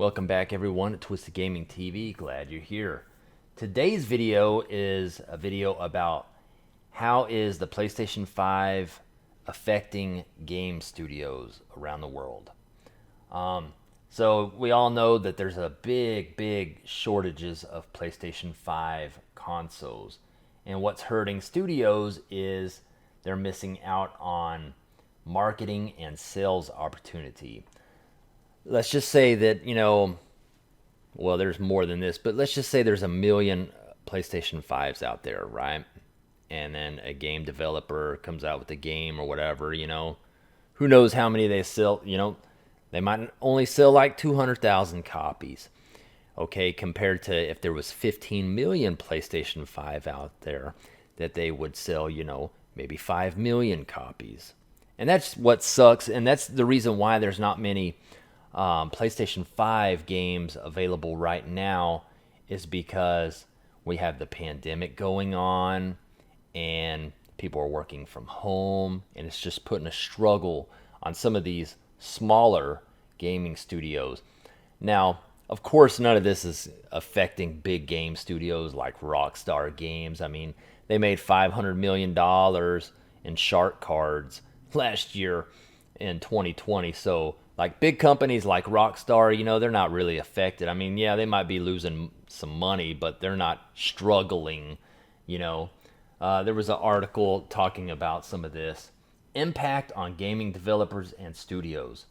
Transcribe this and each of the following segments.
Welcome back everyone to Twisted Gaming TV. Glad you're here. Today's video is a video about how is the PlayStation 5 affecting game studios around the world. So we all know that there's a big shortages of PlayStation 5 consoles. And what's hurting studios is they're missing out on marketing and sales opportunity. Let's just say that, well, there's more than this, but let's just say there's a million PlayStation 5s out there, right? And then a game developer comes out with a game or whatever, who knows how many they sell, they might only sell like 200,000 copies, okay, compared to if there was 15 million PlayStation 5 out there, that they would sell, maybe 5 million copies. And that's what sucks, and that's the reason why there's not many PlayStation 5 games available right now, is because we have the pandemic going on and people are working from home, and it's just putting a struggle on some of these smaller gaming studios. Now, of course, none of this is affecting big game studios like Rockstar Games. I mean, they made $500 million in shark cards last year in 2020, so like big companies like Rockstar, they're not really affected. I mean, yeah, they might be losing some money, but they're not struggling, There was an article talking about some of this. Impact on gaming developers and studios.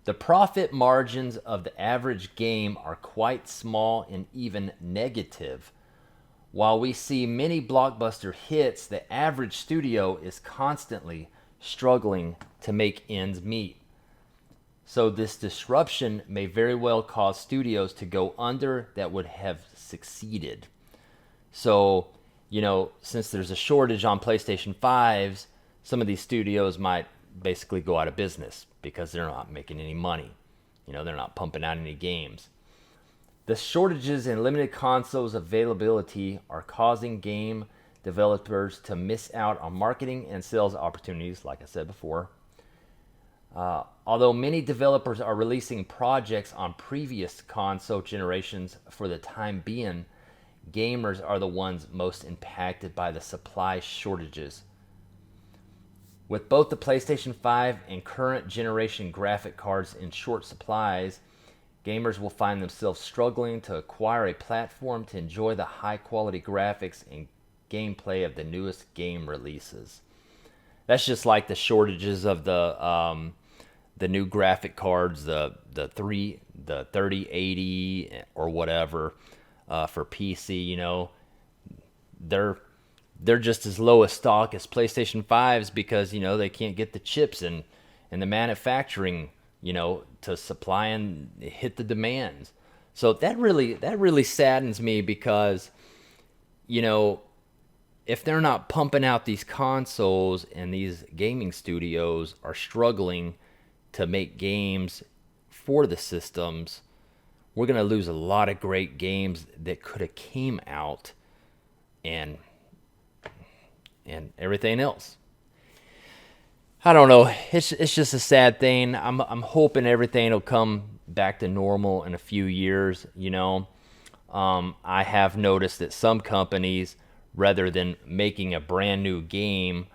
The profit margins of the average game are quite small and even negative. While we see many blockbuster hits, the average studio is constantly struggling to make ends meet. So this disruption may very well cause studios to go under that would have succeeded. So, since there's a shortage on PlayStation 5s, some of these studios might basically go out of business because they're not making any money. They're not pumping out any games. The shortages in limited consoles availability are causing game developers to miss out on marketing and sales opportunities, like I said before. Although many developers are releasing projects on previous console generations for the time being, gamers are the ones most impacted by the supply shortages. With both the PlayStation 5 and current generation graphic cards in short supplies, gamers will find themselves struggling to acquire a platform to enjoy the high quality graphics and gameplay of the newest game releases. That's just like the shortages of the new graphic cards, the 3080 or whatever for PC. They're just as low a stock as PlayStation 5s because they can't get the chips and the manufacturing to supply and hit the demands. So that really saddens me because if they're not pumping out these consoles and these gaming studios are struggling to make games for the systems, we're going to lose a lot of great games that could have came out and everything else. I don't know. It's just a sad thing. I'm hoping everything will come back to normal in a few years, I have noticed that some companies, rather than making a brand new game,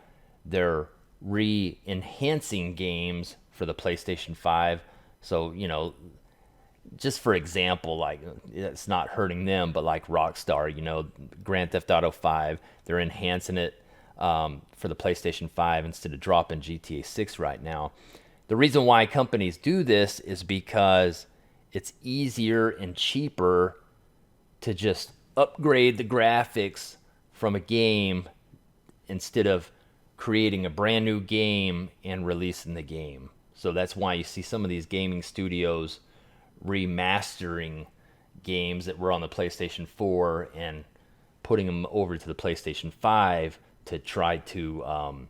they're re-enhancing games for the PlayStation 5. So, just for example, like, it's not hurting them, but like Rockstar, Grand Theft Auto 5, they're enhancing it for the PlayStation 5 instead of dropping GTA 6 right now. The reason why companies do this is because it's easier and cheaper to just upgrade the graphics from a game instead of creating a brand new game and releasing the game. So that's why you see some of these gaming studios remastering games that were on the PlayStation 4 and putting them over to the PlayStation 5 to try to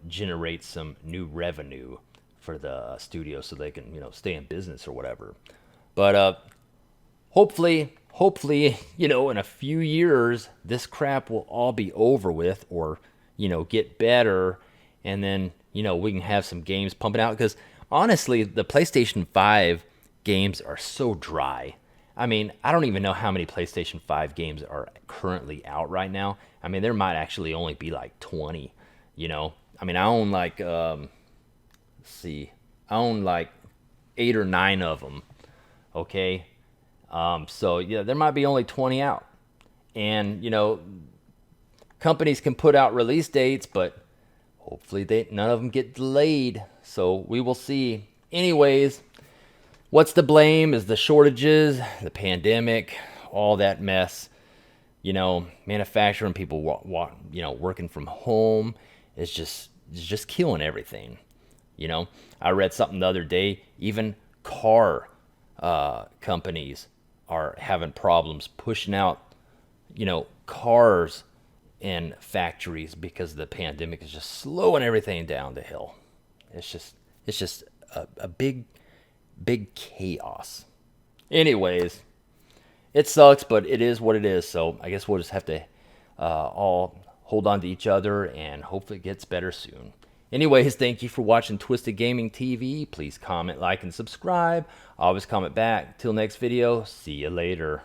generate some new revenue for the studio so they can stay in business or whatever. But hopefully in a few years this crap will all be over with, or get better, and then we can have some games pumping out, because honestly the PlayStation 5 games are so dry. I mean, I don't even know how many PlayStation 5 games are currently out right now. I mean, there might actually only be like 20, you know. I mean, I own like let's see. I own like 8 or 9 of them. Okay? So yeah, there might be only 20 out. And, you know, companies can put out release dates, but hopefully none of them get delayed. So we will see. Anyways, what's to blame is the shortages, the pandemic, all that mess. You know, manufacturing people, working from home is just killing everything. You know, I read something the other day. Even car companies are having problems pushing out, cars in factories because the pandemic is just slowing everything down the hill. It's just a big chaos. Anyways, it sucks, but it is what it is. So I guess we'll just have to all hold on to each other and hopefully it gets better soon. Anyways, thank you for watching Twisted Gaming TV. Please comment, like, and subscribe. Always comment back. Till next video, see you later.